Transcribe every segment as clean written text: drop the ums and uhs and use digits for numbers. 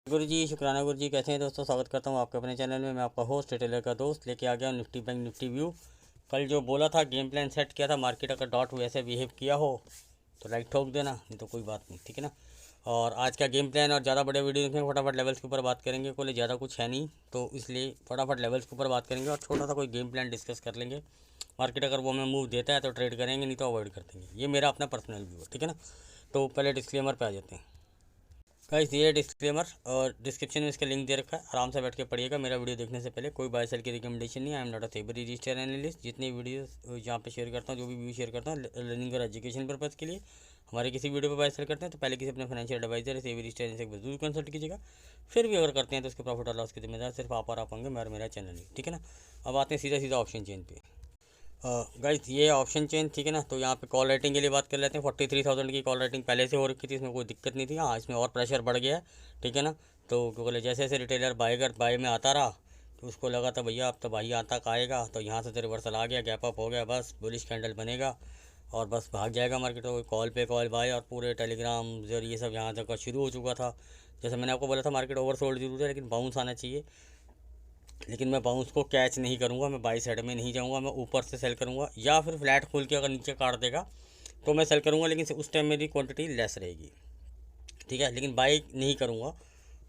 गुरुजी शुक्राना गुरुजी, कैसे हैं दोस्तों। स्वागत करता हूं आपके अपने चैनल में। मैं आपका होस्ट रिटेलर का दोस्त लेके आ गया निफ्टी बैंक निफ्टी व्यू। कल जो बोला था, गेम प्लान सेट किया था, मार्केट अगर डॉट वैसे बिहेव किया हो तो लाइक ठोक देना, नहीं तो कोई बात नहीं, ठीक है ना। और आज का गेम प्लान और ज़्यादा बड़े वीडियो देखेंगे, फटाफट लेवल्स के ऊपर बात करेंगे। कोई ज़्यादा कुछ है नहीं, तो इसलिए फटाफट लेवल्स के ऊपर बात करेंगे और छोटा सा कोई गेम प्लान डिस्कस कर लेंगे। मार्केट अगर वो हमें मूव देता है तो ट्रेड करेंगे, नहीं तो अवॉइड कर देंगे। ये मेरा अपना पर्सनल व्यू है, ठीक है ना। तो पहले डिस्क्लेमर पे आ जाते हैं। गाइस, ये डिस्क्लेमर और डिस्क्रिप्शन में इसका लिंक दे रखा है, आराम से बैठ के पढ़िएगा। मेरा वीडियो देखने से पहले कोई बाय सेल की रिकमेंडेशन नहीं है। I am not a SEBI registered analyst. जितनी वीडियो यहाँ पे शेयर करता हूँ, जो भी व्यू शेयर करता हूँ, लर्निंग और एजुकेशन पर्पज़ के लिए। हमारे किसी वीडियो पर बाय सेल करते हैं तो पहले किसी अपने फाइनेंशियल एडवाइजर है सेबी रजिस्टर्ड से जरूर कंसल्ट कीजिएगा। फिर भी अगर करते हैं तो उसके प्रॉफिट और लॉस की जिम्मेदार सिर्फ आप और आप होंगे, मैं और मेरा चैनल ही, ठीक है ना। अब आते हैं सीधा सीधा ऑप्शन चेन पे। गाइस, ये ऑप्शन चेन, ठीक है ना। तो यहाँ पे कॉल राइटिंग के लिए बात कर लेते हैं। 43,000 की कॉल राइटिंग पहले से हो रखी थी, इसमें कोई दिक्कत नहीं थी। हाँ, इसमें और प्रेशर बढ़ गया है, ठीक है ना। तो क्योंकि जैसे जैसे रिटेलर बाय में आता रहा तो उसको लगा था भैया अब तो भाई यहाँ तक आएगा, तो यहाँ से तो रिवर्सल आ गया, गैप अप हो गया, बस बुलिश कैंडल बनेगा और बस भाग जाएगा मार्केट। तो कॉल पे कॉल बाय और पूरे टेलीग्राम ये सब यहाँ तक शुरू हो चुका था। जैसे मैंने आपको बोला था, मार्केट ओवरसोल्ड जरूर है लेकिन बाउंस आना चाहिए। लेकिन मैं बाउंस को कैच नहीं करूँगा, मैं बाई साइड में नहीं जाऊँगा, मैं ऊपर से सेल करूँगा या फिर फ्लैट खोल के अगर नीचे काट देगा तो मैं सेल करूँगा, लेकिन उस टाइम मेरी क्वांटिटी लेस रहेगी, ठीक है। लेकिन बाई नहीं करूँगा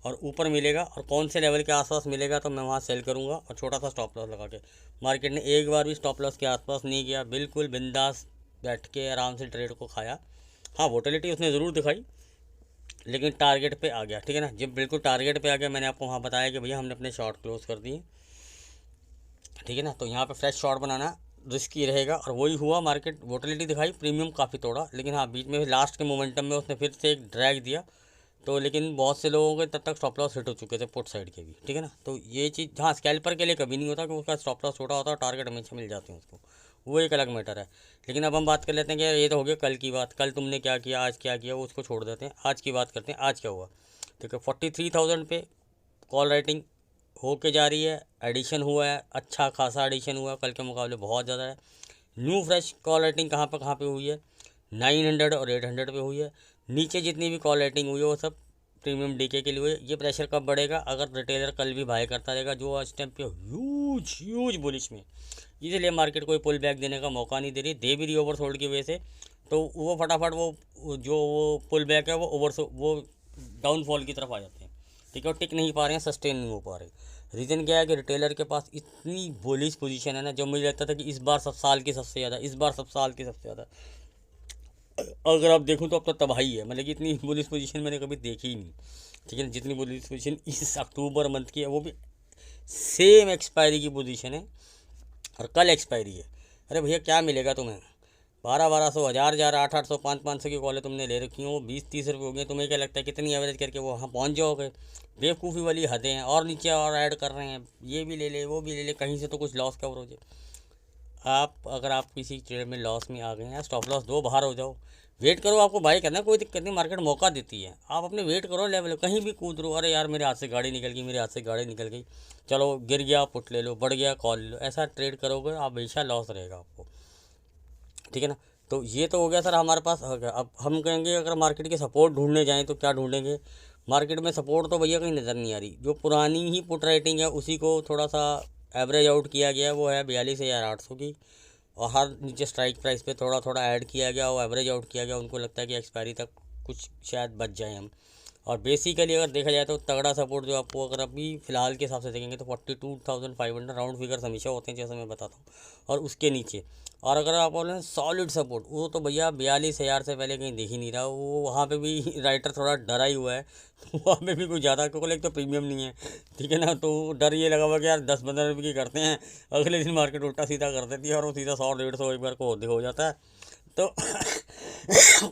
और ऊपर मिलेगा और कौन से लेवल के आसपास मिलेगा तो मैं वहाँ सेल करूँगा और छोटा सा स्टॉप लॉस लगा के। मार्केट ने एक बार भी स्टॉप लॉस के आसपास नहीं किया, बिल्कुल बिंदास बैठ के आराम से ट्रेड को खाया। हाँ, वोटिलिटी उसने ज़रूर दिखाई लेकिन टारगेट पे आ गया, ठीक है ना। जब बिल्कुल टारगेट पे आ गया, मैंने आपको वहाँ बताया कि भैया हमने अपने शॉर्ट क्लोज कर दिए, ठीक है ना। तो यहाँ पे फ्रेश शॉर्ट बनाना रिस्की रहेगा और वही हुआ। मार्केट वोटिलिटी दिखाई, प्रीमियम काफ़ी तोड़ा, लेकिन हाँ बीच में लास्ट के मोमेंटम में उसने फिर से एक ड्रैग दिया। तो लेकिन बहुत से लोगों के तब तक स्टॉप लॉस हिट हो चुके थे पुट साइड के भी, ठीक है ना। तो ये चीज़ हाँ स्कैल्पर के लिए कभी नहीं होता क्योंकि उसका स्टॉप लॉस छोटा होता है और टारगेट हमेशा मिल जाते हैं उसको, वो एक अलग मैटर है। लेकिन अब हम बात कर लेते हैं कि ये तो हो गया कल की बात, कल तुमने क्या किया, आज क्या किया, वो उसको छोड़ देते हैं। आज की बात करते हैं, आज क्या हुआ। ठीक है, 43,000 पे कॉल राइटिंग होके जा रही है, एडिशन हुआ है, अच्छा खासा एडिशन हुआ है, कल के मुकाबले बहुत ज़्यादा है। न्यू फ्रेश कॉल राइटिंग कहाँ पे हुई है, 900 और 800 पे हुई है। नीचे जितनी भी कॉल राइटिंग हुई है वो सब प्रीमियम डीके के लिए हुई है। ये प्रेशर कब बढ़ेगा, अगर रिटेलर कल भी बाय करता रहेगा, जो आज टाइम पे ह्यूज बुलिश में, इसीलिए मार्केट कोई पुल बैक देने का मौका नहीं दे रही, दे भी रही ओवरसोल्ड की वजह से। तो वो फटाफट वो पुल बैक है वो डाउनफॉल की तरफ आ जाते हैं, ठीक है। और टिक नहीं पा रहे हैं, सस्टेन नहीं हो पा रहे। रीज़न क्या है कि रिटेलर के पास इतनी बुलिश पोजीशन है ना, जो मुझे लगता था कि इस बार सब साल की सबसे ज़्यादा, इस बार सब साल की सबसे ज़्यादा अगर आप देखूं तो अब तो तबाही है। मतलब कि इतनी बुलिश पोजीशन मैंने कभी देखी ही नहीं, ठीक है ना। जितनी बुलिश पोजीशन इस अक्टूबर मंथ की है, वो भी सेम एक्सपायरी की पोजीशन है और कल एक्सपायरी है। अरे भैया क्या मिलेगा तुम्हें, 1200 1000 800 500 की कॉलें तुमने ले रखी हो, 20-30 रुपये हो गए। तुम्हें क्या लगता है कितनी एवरेज करके वो वहाँ पहुँच जाओगे। बेवकूफ़ी वाली हदें हैं, और नीचे और ऐड कर रहे हैं, ये भी ले ले वो भी ले ले, कहीं से तो कुछ लॉस कवर हो जाए। अगर आप किसी ट्रेड में लॉस में आ गए हैं, स्टॉप लॉस दो, बाहर हो जाओ, वेट करो। आपको बाई करना है, कोई दिक्कत नहीं, मार्केट मौका देती है, आप अपने वेट करो लेवल, कहीं भी कूद रहो, अरे यार मेरे हाथ से गाड़ी निकल गई, मेरे हाथ से गाड़ी निकल गई, चलो गिर गया पुट ले लो, बढ़ गया कॉल ले लो। ऐसा ट्रेड करोगे आप, हमेशा लॉस रहेगा आपको, ठीक है ना। तो ये तो हो गया सर हमारे पास हो गया। अब हम कहेंगे अगर मार्केट के सपोर्ट ढूंढने जाएँ तो क्या ढूंढेंगे। मार्केट में सपोर्ट तो भैया कहीं नज़र नहीं आ रही। जो पुरानी ही पुट राइटिंग है उसी को थोड़ा सा एवरेज आउट किया गया, वो है 42,800 की। और हर नीचे स्ट्राइक प्राइस पे थोड़ा थोड़ा ऐड किया गया और एवरेज आउट किया गया। उनको लगता है कि एक्सपायरी तक कुछ शायद बच जाए हम। और बेसिकली अगर देखा जाए तो तगड़ा सपोर्ट जो आपको अगर अभी फ़िलहाल के हिसाब से देखेंगे तो 42,500 राउंड फिगर्स हमेशा होते हैं, जैसे मैं बताता हूँ, और उसके नीचे। और अगर आप बोलें सॉलिड सपोर्ट, वो तो भैया 42,000 से पहले कहीं दिख ही नहीं रहा। वो वहाँ पे भी राइटर थोड़ा डरा ही हुआ है वहाँ पे भी कुछ ज़्यादा, क्योंकि एक तो प्रीमियम नहीं है, ठीक है ना। तो डर ये लगा हुआ कि यार 10-15 रुपये की करते हैं, अगले दिन मार्केट उल्टा सीधा कर देती है और वो सीधा 100-150 एक बार को हो जाता है। तो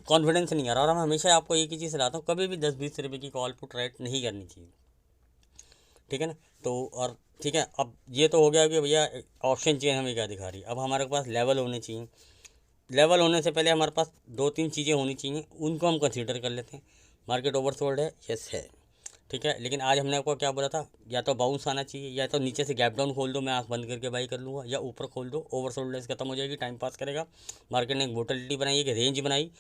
कॉन्फिडेंस नहीं आ रहा। और हम हमेशा आपको एक ही चीज़ सलाहता हूँ, कभी भी 10-20 रुपये की कॉल पुट राइट नहीं करनी चाहिए, ठीक है ना। तो और ठीक है, अब ये तो हो गया कि भैया ऑप्शन चेन हमें क्या दिखा रही है। अब हमारे पास लेवल होने चाहिए। लेवल होने से पहले हमारे पास 2-3 चीज़ें होनी चाहिए, उनको हम कंसीडर कर लेते हैं। मार्केट ओवरसोल्ड है, यस है, ठीक है। लेकिन आज हमने आपको क्या बोला था, या तो बाउंस आना चाहिए, या तो नीचे से गैप डाउन खोल दो, मैं आँख बंद करके बाई कर लूँगा, या ऊपर खोल दो, ओवरसोल्डनेस खत्म हो जाएगी, टाइम पास करेगा। मार्केट ने एक वोटिलिटी बनाई, एक रेंज बनाई,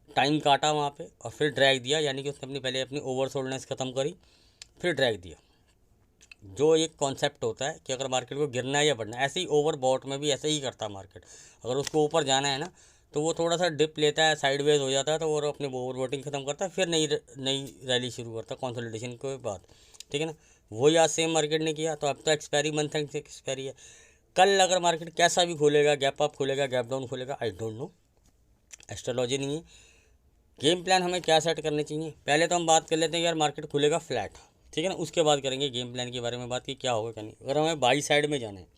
टाइम काटा वहाँ पे और फिर ड्रैग दिया, यानी कि उसने अपनी पहले अपनी ओवरसोल्डनेस ख़त्म करी फिर ड्रैग दिया। जो एक कॉन्सेप्ट होता है कि अगर मार्केट को गिरना है या बढ़ना है, ऐसे ही ओवरबॉट में भी ऐसे ही करता है मार्केट। अगर उसको ऊपर जाना है ना तो वो थोड़ा सा डिप लेता है, साइडवेज हो जाता है, तो वो अपने ओवरबॉटिंग खत्म करता है, फिर नई रैली शुरू करता है कंसोलिडेशन के बाद। ठीक है ना, वही आज सेम मार्केट ने किया। तो अब तो एक्सपायरी मंथ एक्सपायरी है। कल अगर मार्केट कैसा भी खोलेगा, गैप अप खोलेगा, गैप डाउन खोलेगा, आई डोंट नो, एस्ट्रोलॉजी नहीं है। गेम प्लान हमें क्या सेट करने चाहिए, पहले तो हम बात कर लेते हैं यार मार्केट खुलेगा फ्लैट, ठीक है ना, उसके बाद करेंगे गेम प्लान के बारे में बात कि क्या होगा क्या नहीं। अगर हमें बाई साइड में जाना है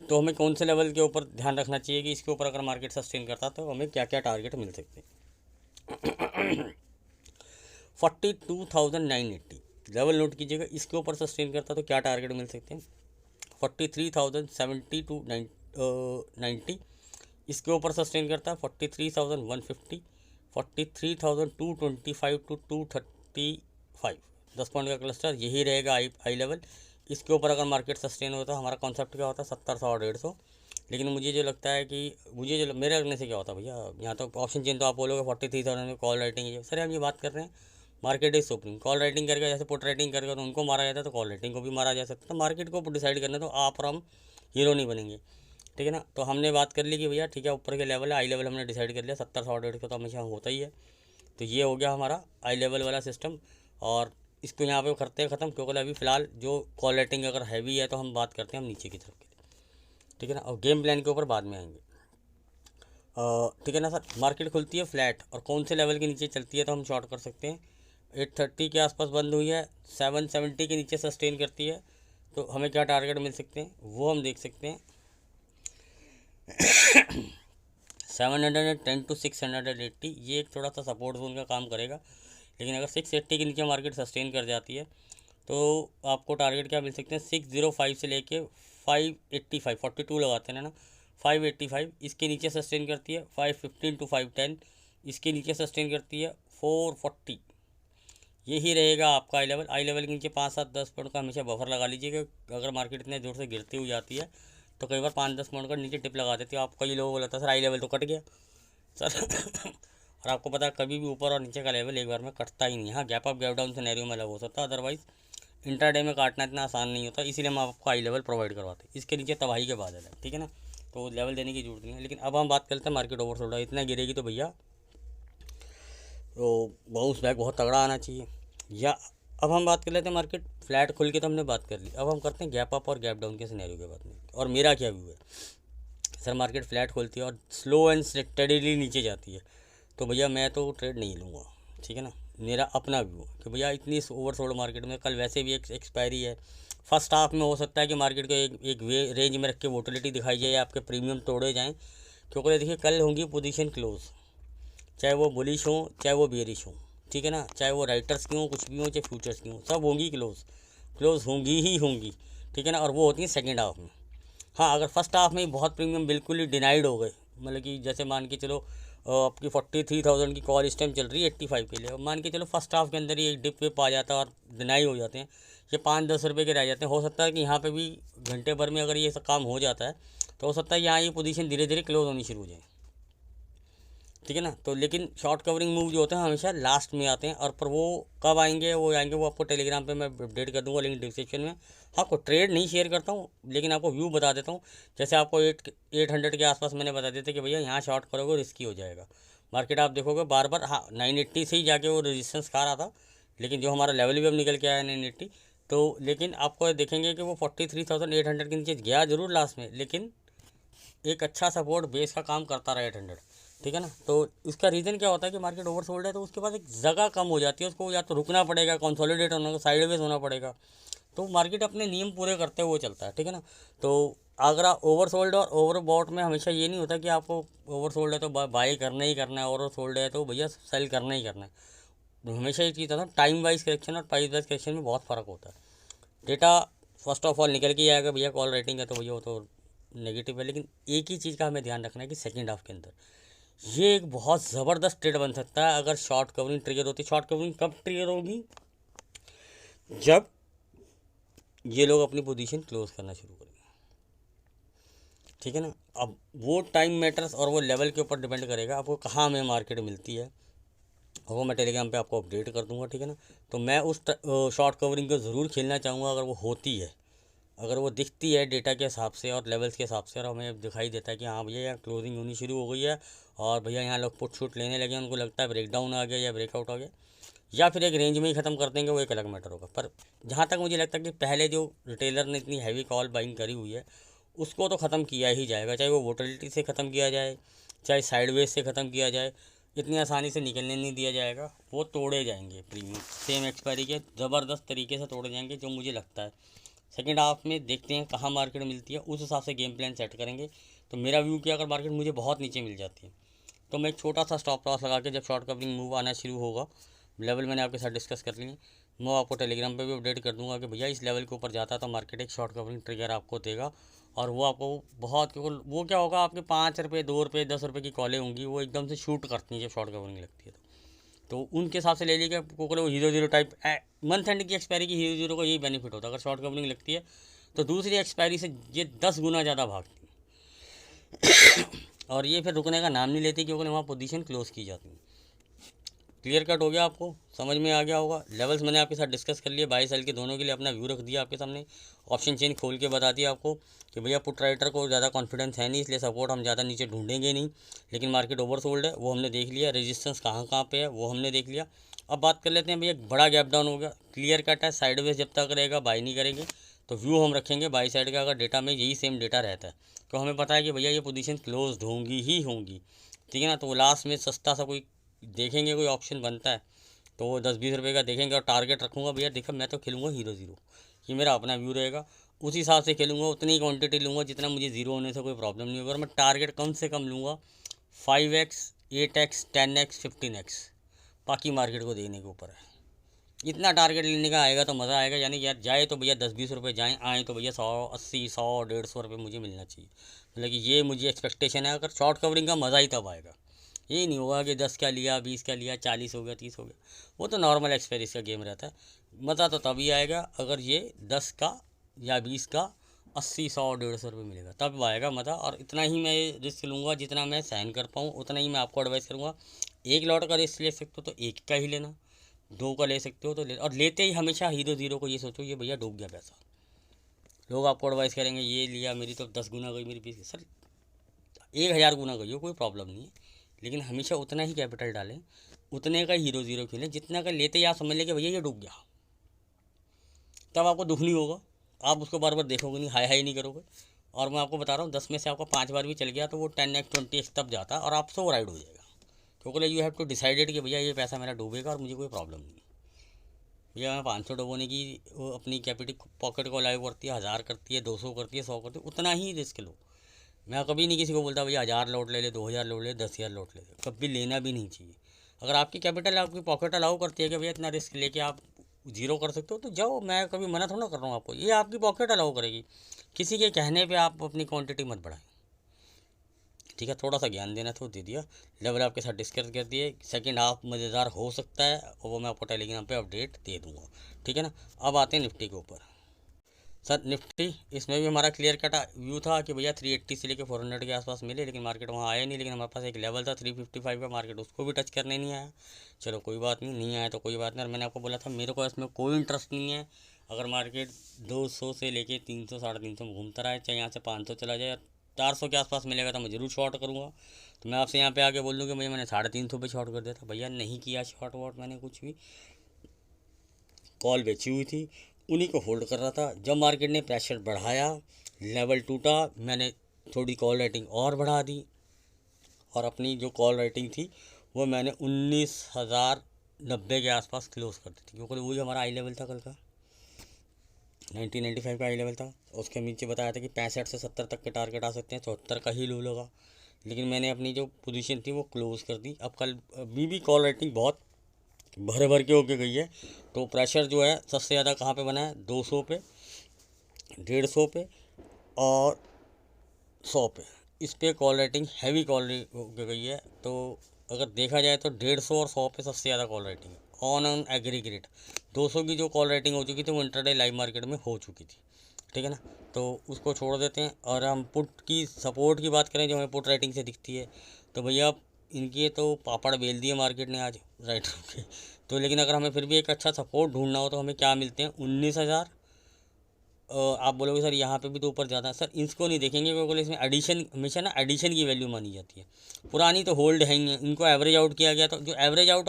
तो हमें कौन से लेवल के ऊपर ध्यान रखना चाहिए कि इसके ऊपर अगर मार्केट सस्टेन करता तो हमें क्या क्या टारगेट मिल सकते हैं। 42,980 लेवल नोट कीजिएगा, इसके ऊपर सस्टेन करता तो क्या टारगेट मिल सकते हैं। 43,070 टू 90 इसके ऊपर सस्टेन करता है। 43,150, 43,225 टू 235, 10 पॉइंट का क्लस्टर यही रहेगा आई लेवल। इसके ऊपर अगर मार्केट सस्टेन होता है, हमारा कॉन्सेप्ट क्या होता है 70 और 150। लेकिन मुझे जो लगता है कि मेरे लगने से क्या होता है भैया, यहाँ तो ऑप्शन चेंज तो आप बोलोगे 43,000 में कॉल राइटिंग है। सर हम ये बात कर रहे हैं market is supreme, call writing करके जैसे पुट राइटिंग करके तो उनको मारा जाता है, तो कॉल राइटिंग को भी मारा जा सकता है। तो मार्केट को डिसाइड करना, तो आप और हम हीरो नहीं बनेंगे, ठीक है ना। तो हमने बात कर ली कि भैया ठीक है ऊपर के लेवल है, आई लेवल हमने डिसाइड कर लिया 70 100 150 का तो हमेशा होता ही है। तो ये हो गया हमारा आई लेवल वाला सिस्टम, और इसको यहाँ पे करते हैं ख़त्म, क्योंकि अभी फ़िलहाल जो कॉल रेटिंग अगर हैवी है तो हम बात करते हैं हम नीचे की तरफ की, ठीक है ना, और गेम प्लान के ऊपर बाद में आएंगे। ठीक है ना सर, मार्केट खुलती है फ्लैट और कौन से लेवल के नीचे चलती है तो हम शॉर्ट कर सकते हैं। 830 के आसपास बंद हुई है, 770 के नीचे सस्टेन करती है तो हमें क्या टारगेट मिल सकते हैं वो हम देख सकते हैं। 710 टू 680 ये एक थोड़ा सा सपोर्ट जोन का काम करेगा। लेकिन अगर 680 के नीचे मार्केट सस्टेन कर जाती है तो आपको टारगेट क्या मिल सकते हैं 605 से लेके 585, 42 लगाते हैं ना, 585 इसके नीचे सस्टेन करती है। 515 टू 510 इसके नीचे सस्टेन करती है। 440 यही रहेगा आपका आई लेवल के नीचे 5-7-10 पॉइंट का हमेशा बफर लगा लीजिएगा। अगर मार्केट इतने जोर से गिरती हुई जाती है तो कई बार 5-10 पॉइंट का नीचे टिप लगा देती है। आप कई लोगों को लगता है सर आई लेवल तो कट गया सर और आपको पता है कभी भी ऊपर और नीचे का लेवल एक बार में कटता ही नहीं। हाँ gap up gap down scenario में अलग हो सकता है, अदरवाइज इंट्राडे में काटना इतना आसान नहीं होता, इसीलिए हम आपको आई लेवल प्रोवाइड करवाते हैं। इसके नीचे तबाही के बादल है, ठीक है ना, तो लेवल देने की जरूरत नहीं है। लेकिन अब हम बात करते हैं मार्केट ओवरसोल्ड है, इतना गिरेगी तो भैया तो बाउंस बैक बहुत तगड़ा आना चाहिए। या अब हम बात कर लेते हैं मार्केट फ्लैट खुल के तो हमने बात कर ली, अब हम करते हैं गैप अप और गैप डाउन के सिनेरियो के बारे में। और मेरा क्या व्यू है सर, मार्केट फ्लैट खोलती है और स्लो एंड स्टेडीली नीचे जाती है तो भैया मैं तो ट्रेड नहीं लूँगा, ठीक है ना। मेरा अपना व्यू है कि भैया इतनी ओवरसोल्ड मार्केट में कल वैसे भी एक एक्सपायरी है। फर्स्ट हाफ में हो सकता है कि मार्केट को एक रेंज में रख के वोटिलिटी दिखाई जाए, आपके प्रीमियम तोड़े जाएँ, क्योंकि देखिए कल होंगी पोजीशन क्लोज, चाहे वो बुलिश हो चाहे वो बेरिश हो, ठीक है ना, चाहे वो राइटर्स की हो कुछ भी हो चाहे फ्यूचर्स की हो, सब होंगी क्लोज होंगी ही होंगी, ठीक है ना। और वो होती है सेकेंड हाफ में। हाँ अगर फर्स्ट हाफ में बहुत प्रीमियम बिल्कुल ही डिनाइड हो गए, मतलब कि जैसे मान के चलो आपकी 43,000 की कॉल इस टाइम चल रही है 85 के लिए, मान के चलो फर्स्ट हाफ के अंदर ही एक डिप विप आ जाता है और डिनाई हो जाते हैं, ये 5-10 रुपये के रह जाते हैं। हो सकता है कि यहाँ पे भी घंटे भर में अगर ये सब काम हो जाता है तो हो सकता है यहाँ ये पोजीशन धीरे धीरे क्लोज होनी शुरू हो जाए, ठीक है ना। तो लेकिन शॉर्ट कवरिंग मूव जो होते हैं हमेशा लास्ट में आते हैं, और पर वो कब आएंगे वो आपको टेलीग्राम पे मैं अपडेट कर दूंगा लिंक डिस्क्रिप्शन में। हाँ को ट्रेड नहीं शेयर करता हूँ लेकिन आपको व्यू बता देता हूँ। जैसे आपको 800 के आसपास मैंने बता दिया था कि भैया यहाँ शॉर्ट करोगे रिस्की हो जाएगा मार्केट। आप देखोगे बार बार हाँ 980 से ही जाके वो रेजिस्टेंस खा रहा था, लेकिन जो हमारा लेवल भी अब निकल के आया 980, तो लेकिन आपको देखेंगे कि वो 43,800 के नीचे गया जरूर लास्ट में, लेकिन एक अच्छा सपोर्ट बेस का काम करता रहा 800, ठीक है ना। तो इसका रीज़न क्या होता है कि मार्केट ओवरसोल्ड है तो उसके बाद एक जगह कम हो जाती है, उसको या तो रुकना पड़ेगा, कंसोलिडेट होना, साइडवेज होना पड़ेगा। तो मार्केट अपने नियम पूरे करते हुए चलता है, ठीक है ना। तो अगर आप ओवरसोल्ड और ओवरबॉट में हमेशा ये नहीं होता कि आपको ओवरसोल्ड है तो बाई करना ही करना है, ओवरसोल्ड है तो भैया सेल करना ही करना है। हमेशा एक चीज़ होता है टाइम वाइज करेक्शन और प्राइस वाइज करेक्शन में बहुत फ़र्क होता है। डेटा फर्स्ट ऑफ ऑल निकल के ही आएगा भैया कॉल रेटिंग है तो भैया वो तो नेगेटिव है, लेकिन एक ही चीज़ का हमें ध्यान रखना है कि सेकेंड हाफ के अंदर ये एक बहुत ज़बरदस्त ट्रेड बन सकता है अगर शॉर्ट कवरिंग ट्रिगर होती है। शॉर्ट कवरिंग कब ट्रिगर होगी, जब ये लोग अपनी पोजीशन क्लोज करना शुरू करेंगे, ठीक है ना। अब वो टाइम मैटर्स और वो लेवल के ऊपर डिपेंड करेगा आपको कहाँ में मार्केट मिलती है, और वो मैं टेलीग्राम पे आपको अपडेट कर दूंगा, ठीक है ना। तो मैं उस शॉर्ट कवरिंग को ज़रूर खेलना चाहूँगा अगर वो होती है, अगर वो दिखती है डेटा के हिसाब से और लेवल्स के हिसाब से, और हमें दिखाई देता है कि हाँ भैया यहाँ क्लोजिंग होनी शुरू हो गई है और भैया यहाँ लोग पुट शूट लेने लगे, उनको लगता है ब्रेकडाउन आ गया या ब्रेकआउट आ गया, या फिर एक रेंज में ही ख़त्म कर देंगे, वो एक अलग मैटर होगा। पर जहाँ तक मुझे लगता है कि पहले जो रिटेलर ने इतनी हैवी कॉल बाइंग करी हुई है उसको तो ख़त्म किया ही जाएगा, चाहे वो वोटिलिटी से ख़त्म किया जाए, चाहे साइडवेज से ख़त्म किया जाए, इतनी आसानी से निकलने नहीं दिया जाएगा। वो तोड़े जाएंगे प्रीमियम सेम एक्सपायरी के, ज़बरदस्त तरीके से तोड़े जाएंगे, जो मुझे लगता है। सेकेंड हाफ में देखते हैं कहाँ मार्केट मिलती है, उस हिसाब से गेम प्लान सेट करेंगे। तो मेरा व्यू क्या, अगर मार्केट मुझे बहुत नीचे मिल जाती है तो मैं एक छोटा सा स्टॉप लॉस लगा के, जब शॉर्ट कवरिंग मूव आना शुरू होगा, लेवल मैंने आपके साथ डिस्कस कर लिए, मैं आपको टेलीग्राम पे भी अपडेट कर दूंगा कि भैया इस लेवल के ऊपर जाता है तो मार्केट एक शॉर्ट कवरिंग ट्रिगर आपको देगा। और वो आपको बहुत, क्योंकि वो क्या होगा, आपके 5 रुपये 2 रुपये 10 रुपये की कॉलें होंगी, वो एकदम से शूट करती हैं जब शॉर्ट कवरिंग लगती है। तो उनके हिसाब से ले लीजिएगा, क्योंकि वो hero zero type month and की एक्सपायरी की हीरो जीरो को यही बेनिफिट होता है, अगर शॉर्ट कवरिंग लगती है तो दूसरी एक्सपायरी से ये 10 गुना ज़्यादा भागती है। और ये फिर रुकने का नाम नहीं लेती, क्योंकि वहाँ पोजीशन क्लोज की जाती है। क्लियर कट हो गया, आपको समझ में आ गया होगा। लेवल्स मैंने आपके साथ डिस्कस कर लिए, बाई सेल के दोनों के लिए अपना व्यू रख दिया आपके सामने, ऑप्शन चेन खोल के बता दिया आपको कि भैया पुट राइटर को ज़्यादा कॉन्फिडेंस है नहीं, इसलिए सपोर्ट हम ज़्यादा नीचे ढूंढेंगे नहीं, लेकिन मार्केट ओवरसोल्ड है वो हमने देख लिया, रेजिस्टेंस कहाँ कहाँ पे है वो हमने देख लिया। अब बात कर लेते हैं भैया, एक बड़ा गैप डाउन हो गया, क्लियर कट है, साइडवेज जब तक रहेगा बाई नहीं करेंगे, तो व्यू हम रखेंगे बाई साइड का। अगर डेटा में यही सेम डेटा रहता है तो हमें पता है कि भैया ये पोजीशन क्लोज होंगी ही होंगी, ठीक है ना। तो लास्ट में सस्ता सा कोई देखेंगे, कोई ऑप्शन बनता है तो वो 10-20 रुपये का देखेंगे, और टारगेट रखूँगा भैया, देखो मैं तो खेलूँगा हीरो ज़ीरो, ये मेरा अपना व्यू रहेगा, उस हिसाब से खेलूँगा, उतनी ही क्वांटिटी लूँगा जितना मुझे ज़ीरो होने से कोई प्रॉब्लम नहीं होगा। और मैं टारगेट कम से कम लूँगा 5x 8x 10x 15x, बाकी मार्केट को देखने के ऊपर है। इतना टारगेट लेने का आएगा तो मज़ा आएगा, यानी यार जाए तो भैया 10-20 रुपये जाएँ, आएँ तो भैया 100 80 100 150 रुपये मुझे मिलना चाहिए, मतलब कि ये मुझे एक्सपेक्टेशन है। अगर शॉर्ट कवरिंग का मज़ा ही तब आएगा, ये नहीं होगा कि 10 का लिया 20 का लिया 40 हो गया 30 हो गया, वो तो नॉर्मल एक्सपीरियंस का गेम रहता है। मज़ा तो तभी आएगा अगर ये 10 का या 20 का 80 100 150 रुपये मिलेगा, तब आएगा मज़ा। और इतना ही मैं रिस्क लूँगा जितना मैं सहन कर पाऊँ, उतना ही मैं आपको एडवाइस करूँगा। एक लॉट का रिस्क ले सकते हो तो एक का ही लेना, 2 का ले सकते हो तो ले, और लेते ही हमेशा हीरो ज़ीरो को ये सोचो ये भैया डूब गया पैसा। लोग आपको एडवाइस करेंगे ये लिया मेरी तो 10 गुना गई, मेरी 20, सर 1000 गुना गई हो कोई प्रॉब्लम नहीं है, लेकिन हमेशा उतना ही कैपिटल डालें, उतने का हीरो ज़ीरो खेलें जितना का लेते ही आप समझ लें कि भैया ये डूब गया, तब आपको दुख नहीं होगा, आप उसको बार बार देखोगे नहीं, हाई हाई नहीं करोगे। और मैं आपको बता रहा हूँ 10 में से आपका 5 बार भी चल गया तो वो 10x 20x तब जाता है और आपसे वो राइड हो जाएगा, क्योंकि यू हैव टू डिसाइडेड कि भैया ये पैसा मेरा डूबेगा और मुझे कोई प्रॉब्लम नहीं है। भैया मैं 500 डुबोने की अपनी कैपिटल पॉकेट को अलाउ करती है, 1000 करती है, 200 करती है, 100 करती है, उतना ही रिस्क लो। मैं कभी नहीं किसी को बोलता भैया 1000 लौट ले 2000 लौट ले 10,000 लौट ले, कभी लेना भी नहीं चाहिए। अगर आपकी कैपिटल आपकी पॉकेट अलाउ करती है कि भैया इतना रिस्क लेके आप जीरो कर सकते हो तो जाओ, मैं कभी मना थोड़ा कर रहा हूँ आपको, ये आपकी पॉकेट अलाउ करेगी, किसी के कहने पे आप अपनी क्वांटिटी मत बढ़ाएं, ठीक है। थोड़ा सा ज्ञान देना तो दे दिया, लेवल आपके साथ डिस्कस कर दिए। सेकंड हाफ मज़ेदार हो सकता है और वो मैं आपको टेलीग्राम पे अपडेट दे दूँगा, ठीक है ना। अब आते हैं निफ्टी के ऊपर। सर निफ्टी, इसमें भी हमारा क्लियर कट व्यू था कि भैया 380 से लेकर 400 के आसपास मिले, लेकिन मार्केट वहाँ आया नहीं। लेकिन हमारे पास एक लेवल था 355 का, मार्केट उसको भी टच करने नहीं आया। चलो कोई बात नहीं, नहीं आया तो कोई बात नहीं। और मैंने आपको बोला था मेरे को इसमें कोई इंटरेस्ट नहीं है, अगर मार्केट 200 से लेके 300 350 में घूमता रहा है, चाहे यहाँ से 500 चला जाए, 400 के आसपास मिलेगा तो मैं ज़रूर शॉर्ट करूँगा। तो मैं आपसे यहाँ पे आके बोल दूँ कि भैया मैंने 350 पे शॉर्ट कर दिया था, भैया नहीं किया शॉर्ट वॉर्ट मैंने कुछ भी, कॉल बेची हुई थी, उन्हीं को होल्ड कर रहा था। जब मार्केट ने प्रेशर बढ़ाया, लेवल टूटा, मैंने थोड़ी कॉल रेटिंग और बढ़ा दी और अपनी जो कॉल रेटिंग थी वो मैंने 19,090 के आसपास क्लोज कर दी थी, क्योंकि वही हमारा आई लेवल था कल का, 1995 का आई लेवल था। उसके नीचे बताया था कि 65 से 70 तक के टारगेट आ सकते हैं, 74 का ही लो लगा, लेकिन मैंने अपनी जो पोजीशन थी वो क्लोज़ कर दी। अब कल भी कॉल रेटिंग बहुत भर भर के होके गई है, तो प्रेशर जो है सबसे ज़्यादा कहाँ पे बना है, 200 पे, 150 पे और 100 पे, इस पे कॉल रेटिंग हैवी कॉल होके गई है। तो अगर देखा जाए तो 150 और 100 पे सबसे ज़्यादा कॉल रेटिंग है ऑन एग्रीगेट। 200 की जो कॉल रेटिंग हो चुकी थी वो इंटरडे लाइव मार्केट में हो चुकी थी, ठीक है ना। तो उसको छोड़ देते हैं और हम पुट की सपोर्ट की बात करें जो हमें पुट रेटिंग से दिखती है, तो भैया इनके तो पापड़ बेल दिए मार्केट ने आज राइटर के। तो लेकिन अगर हमें फिर भी एक अच्छा सपोर्ट ढूंढना हो तो हमें क्या मिलते हैं 19,000। आप बोलोगे सर यहाँ पे भी तो ऊपर ज़्यादा है, सर इसको नहीं देखेंगे क्योंकि इसमें एडिशन हमेशा ना एडिशन की वैल्यू मानी जाती है। पुरानी तो होल्ड है ही है, इनको एवरेज आउट किया गया, तो जो एवरेज आउट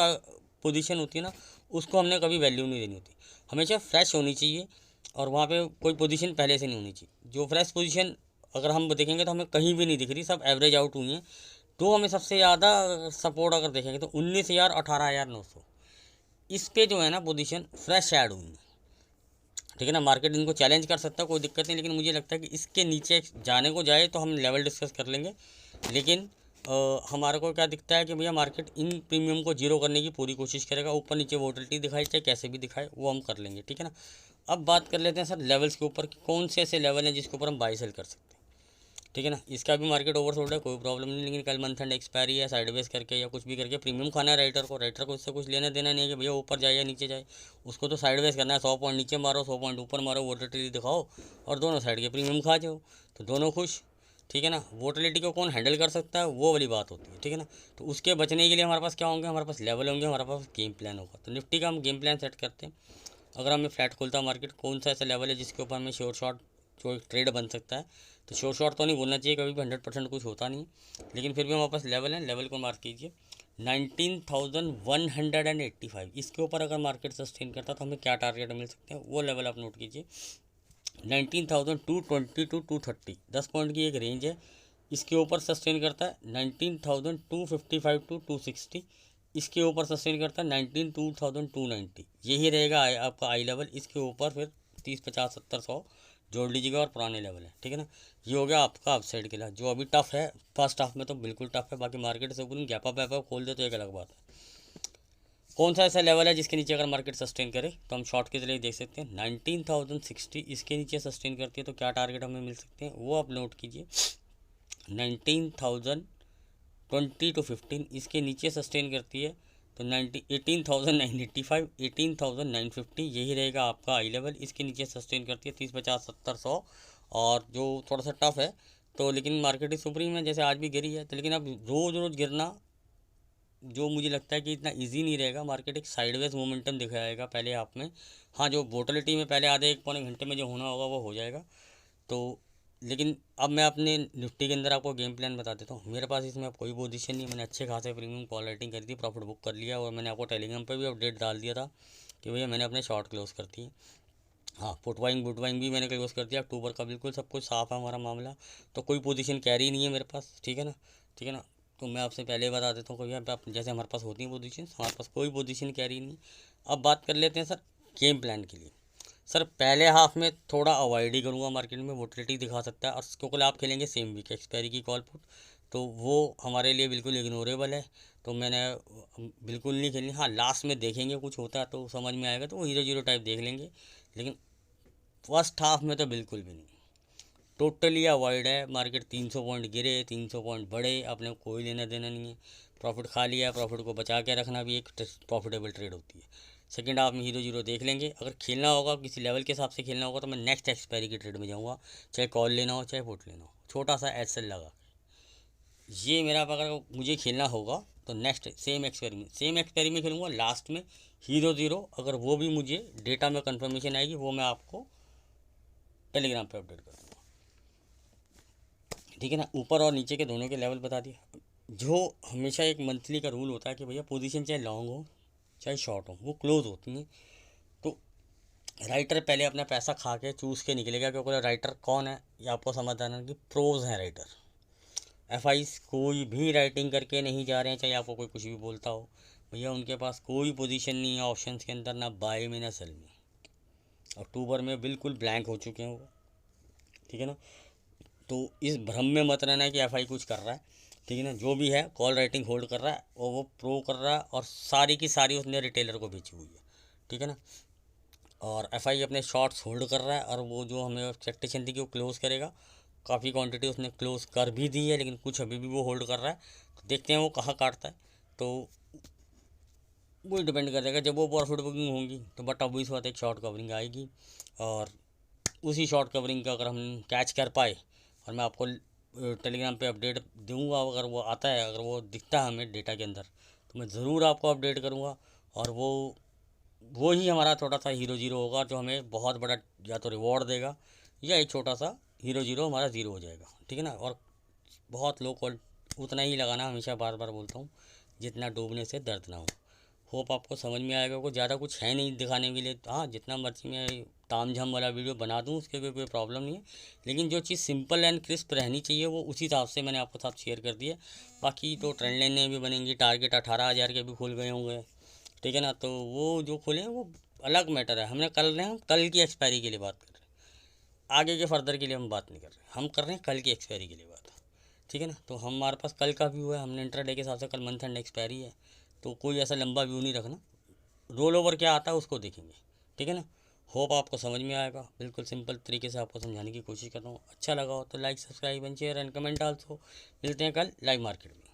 पोजीशन होती है ना उसको हमने कभी वैल्यू नहीं देनी होती, हमेशा फ्रेश होनी चाहिए और वहाँ पे कोई पोजीशन पहले से नहीं होनी चाहिए। जो फ्रेश पोजीशन अगर हम देखेंगे तो हमें कहीं भी नहीं दिख रही, सब एवरेज आउट हुई हैं। तो हमें सबसे ज़्यादा सपोर्ट अगर देखेंगे तो 19,000 18,900 इस पे जो है ना पोजीशन फ्रेश ऐड हुई है। ठीक है ना, मार्केट इनको चैलेंज कर सकता है, कोई दिक्कत नहीं, लेकिन मुझे लगता है कि इसके नीचे जाने को जाए तो हम लेवल डिस्कस कर लेंगे। लेकिन हमारे को क्या दिखता है कि भैया मार्केट इन प्रीमियम को जीरो करने की पूरी कोशिश करेगा, ऊपर नीचे वोलेटिलिटी दिखाई चाहे कैसे भी दिखाए वो हम कर लेंगे। ठीक है ना, अब बात कर लेते हैं सर लेवल्स के ऊपर कि कौन से ऐसे लेवल हैं जिसके ऊपर हम बाई सेल कर सकते हैं। ठीक है ना, इसका भी मार्केट ओवरसोल्ड है, कोई प्रॉब्लम नहीं, लेकिन कल मंथ एंड एक्सपायरी है, साइडवेज करके या कुछ भी करके प्रीमियम खाना है राइटर को इससे कुछ लेना देना नहीं है कि भैया ऊपर जाए या नीचे जाए, उसको तो साइडवेज करना है। 100 पॉइंट नीचे मारो, 100 पॉइंट ऊपर मारो, वोलेटिलिटी दिखाओ और दोनों साइड के प्रीमियम खा जाओ, तो दोनों खुश। ठीक है ना, वोलेटिलिटी को कौन हैंडल कर सकता है वो वाली बात होती है। ठीक है ना, तो उसके बचने के लिए हमारे पास क्या होंगे, हमारे पास लेवल होंगे, हमारे पास गेम प्लान होगा। तो निफ्टी का हम गेम प्लान सेट करते हैं। अगर हमें फ्लैट खुलता मार्केट, कौन सा ऐसा लेवल है जिसके ऊपर हमें श्योर शॉट जो एक ट्रेड बन सकता है। तो श्योर शॉट तो नहीं बोलना चाहिए, कभी भी 100% कुछ होता नहीं, लेकिन फिर भी हमारे पास लेवल है, लेवल को मार्क कीजिए 19,185। इसके ऊपर अगर मार्केट सस्टेन करता तो हमें क्या टारगेट मिल सकते हैं वो लेवल आप नोट कीजिए। 19,220 टू 230 10 पॉइंट की एक रेंज है, इसके ऊपर सस्टेन करता है 19,255 टू 260, इसके ऊपर सस्टेन करता है 19,290, यही रहेगा आपका आई लेवल। इसके ऊपर फिर 30 50 70 100 जोड़ लीजिएगा और पुराने लेवल है। ठीक है ना, ये हो गया आपका अपसाइड के लिए, जो अभी टफ है फर्स्ट हाफ में तो बिल्कुल टफ है, बाकी मार्केट से पूरी गैप अप खोल दे तो एक अलग बात है। कौन सा ऐसा लेवल है जिसके नीचे अगर मार्केट सस्टेन करे तो हम शॉर्ट के जरिए देख सकते हैं 19,060, इसके नीचे सस्टेन करती है तो क्या टारगेट हमें मिल सकते हैं वो आप नोट कीजिए। 19,020 टू 15, इसके नीचे सस्टेन करती है तो 18,985 18,950, यही रहेगा आपका आई लेवल। इसके नीचे सस्टेन करती है 30 50 70 100, और जो थोड़ा सा टफ है तो, लेकिन मार्केट इस सुप्रीम है जैसे आज भी गिरी है, तो लेकिन अब रोज़ रोज़ गिरना जो मुझे लगता है कि इतना इजी नहीं रहेगा। मार्केट एक साइडवेज मोमेंटम दिखाएगा पहले हाफ में, हाँ जो वोलेटिलिटी में पहले आधे एक पौने घंटे में जो होना होगा वो हो जाएगा। तो लेकिन अब मैं अपने निफ्टी के अंदर आपको गेम प्लान बता देता हूँ। मेरे पास इसमें अब कोई पोजीशन नहीं है, मैंने अच्छे खासे प्रीमियम कॉल राइटिंग करी थी, प्रॉफिट बुक कर लिया, और मैंने आपको टेलीग्राम पर भी अपडेट डाल दिया था कि भैया मैंने अपने शॉर्ट क्लोज कर दिए। हाँ, बुट बाइंग भी मैंने क्लोज कर दिया अक्टूबर का, बिल्कुल सब कुछ साफ़ है हमारा मामला। तो कोई पोजीशन कैरी नहीं है मेरे पास। ठीक है ना, ठीक है ना, तो मैं आपसे पहले ही बता देता हूँ कि आप जैसे हमारे पास होती हैं पोजीशन, हमारे पास कोई पोजीशन कैरी नहीं। अब बात कर लेते हैं सर गेम प्लान के लिए। सर पहले हाफ में थोड़ा अवॉइड ही करूँगा, मार्केट में वोलेटिलिटी दिखा सकता है, और क्योंकि आप खेलेंगे सेम वीक एक्सपायरी की कॉल पुट, तो वो हमारे लिए बिल्कुल इग्नोरेबल है, तो मैंने बिल्कुल नहीं खेलनी। हाँ लास्ट में देखेंगे कुछ होता है तो समझ में आएगा, तो वो 0-0 टाइप देख लेंगे, लेकिन फर्स्ट हाफ में तो बिल्कुल भी नहीं, टोटली अवॉइड है। मार्केट 300 पॉइंट गिरे 300 पॉइंट बढ़े, आपने कोई लेना देना नहीं है, प्रॉफिट खा लिया, प्रॉफिट को बचा के रखना भी एक प्रॉफिटेबल ट्रेड होती है। सेकंड हाफ में 0-0 देख लेंगे, अगर खेलना होगा किसी लेवल के हिसाब से खेलना होगा तो मैं नेक्स्ट एक्सपायरी की ट्रेड में जाऊँगा, चाहे कॉल लेना हो चाहे पुट लेना हो, छोटा सा एसएल लगा ये मेरा, अगर मुझे खेलना होगा तो नेक्स्ट सेम एक्सपेरी में खेलूँगा, लास्ट में 0-0, अगर वो भी मुझे डेटा में कंफर्मेशन आएगी वो मैं आपको टेलीग्राम पे अपडेट कर दूँगा। ठीक है ना, ऊपर और नीचे के दोनों के लेवल बता दिए। जो हमेशा एक मंथली का रूल होता है कि भैया पोजीशन चाहे लॉन्ग हो चाहे शॉर्ट हो वो क्लोज होती हैं, तो राइटर पहले अपना पैसा खा के चूस के निकलेगा, क्योंकि राइटर कौन है ये आपको समझ आना कि प्रोज हैं राइटर। एफआईस कोई भी राइटिंग करके नहीं जा रहे हैं, चाहे आपको कोई कुछ भी बोलता हो, भैया उनके पास कोई पोजीशन नहीं है ऑप्शंस के अंदर, ना बाय में ना सेल में। अक्टूबर में बिल्कुल ब्लैंक हो चुके हैं वो। ठीक है ना, तो इस भ्रम में मत रहना कि एफआई कुछ कर रहा है। ठीक है ना, जो भी है कॉल राइटिंग होल्ड कर रहा है और वो प्रो कर रहा है, और सारी की सारी उसने रिटेलर को बेची हुई है। ठीक है ना, और एफआई अपने शॉर्ट्स होल्ड कर रहा है, और वो जो हमें एक्सपेक्टेशन थी कि वो क्लोज करेगा, काफ़ी क्वांटिटी उसने क्लोज कर भी दी है, लेकिन कुछ अभी भी वो होल्ड कर रहा है। तो देखते हैं वो कहाँ काटता है, तो वही डिपेंड कर जाएगा। जब वो प्रॉफिट बुकिंग होंगी तो बट ऑब्वियस बात है एक शॉर्ट कवरिंग आएगी, और उसी शॉर्ट कवरिंग का अगर हम कैच कर पाए, और मैं आपको टेलीग्राम पे अपडेट दूंगा। अगर वो आता है, अगर वो दिखता है हमें डेटा के अंदर, तो मैं ज़रूर आपको अपडेट करूँगा। और वो ही हमारा थोड़ा सा हीरो जीरो होगा, जो हमें बहुत बड़ा या तो रिवॉर्ड देगा, या एक छोटा सा हीरो जीरो हमारा ज़ीरो हो जाएगा, ठीक है ना। और बहुत लो क्वालिटी उतना ही लगाना, हमेशा बार बार बोलता हूँ, जितना डूबने से दर्द ना हो। होप आपको समझ में आएगा। कुछ ज़्यादा कुछ है नहीं दिखाने के लिए, हाँ जितना मर्जी मैं ताम झाम वाला वीडियो बना दूँ, उसके कोई प्रॉब्लम नहीं है, लेकिन जो चीज़ सिंपल एंड क्रिस्प रहनी चाहिए वो उसी हिसाब से मैंने आपके साथ शेयर कर दी है। बाकी तो ट्रेंड लाइनें भी बनेंगी, टारगेट 18,000 के भी खुल गए होंगे, ठीक है ना। तो वो जो खुले हैं वो अलग मैटर है। हमने हम कल की एक्सपायरी के लिए बात कर रहे हैं, आगे के फर्दर के लिए हम बात नहीं कर रहे, हम कर रहे हैं कल की एक्सपायरी के लिए बात, ठीक है ना। तो हमारे पास कल का व्यू है, हमने इंट्राडे के हिसाब से कल मंथ एंड एक्सपायरी है, तो कोई ऐसा लंबा व्यू नहीं रखना, रोल ओवर क्या आता है उसको देखेंगे, ठीक है ना। होप आपको समझ में आएगा, बिल्कुल सिंपल तरीके से आपको समझाने की कोशिश कर रहा हूँ। अच्छा लगा हो तो like, subscribe and share and comment also. मिलते हैं कल लाइव मार्केट में।